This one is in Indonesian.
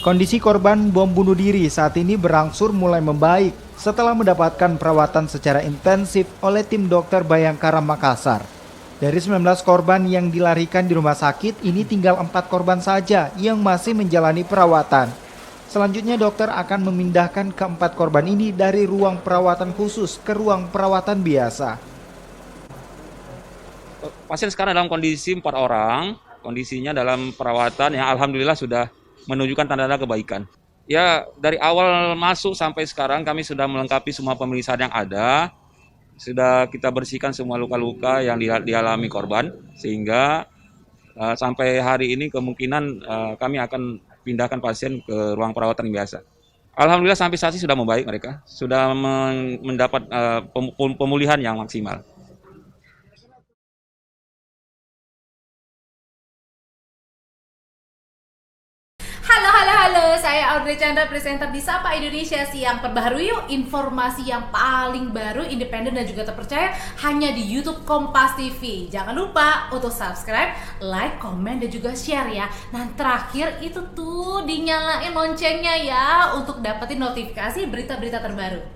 Kondisi korban bom bunuh diri saat ini berangsur mulai membaik setelah mendapatkan perawatan secara intensif oleh tim dokter Bayangkara Makassar. Dari 19 korban yang dilarikan di rumah sakit, ini tinggal 4 korban saja yang masih menjalani perawatan. Selanjutnya dokter akan memindahkan keempat korban ini dari ruang perawatan khusus ke ruang perawatan biasa. Pasien sekarang dalam kondisi 4 orang, kondisinya dalam perawatan yang alhamdulillah sudah menunjukkan tanda-tanda kebaikan. Ya, dari awal masuk sampai sekarang kami sudah melengkapi semua pemeriksaan yang ada. Sudah kita bersihkan semua luka-luka yang dialami korban, sehingga sampai hari ini kemungkinan kami akan pindahkan pasien ke ruang perawatan biasa. Alhamdulillah sampai saat ini sudah membaik mereka, sudah mendapat pemulihan yang maksimal. Halo, saya Audrey Chandra, presenter di Sapa Indonesia Siang. Perbaharui yuk informasi yang paling baru, independen dan juga terpercaya hanya di YouTube Kompas TV. Jangan lupa untuk subscribe, like, komen, dan juga share ya. Nah terakhir itu tuh dinyalain loncengnya ya untuk dapetin notifikasi berita-berita terbaru.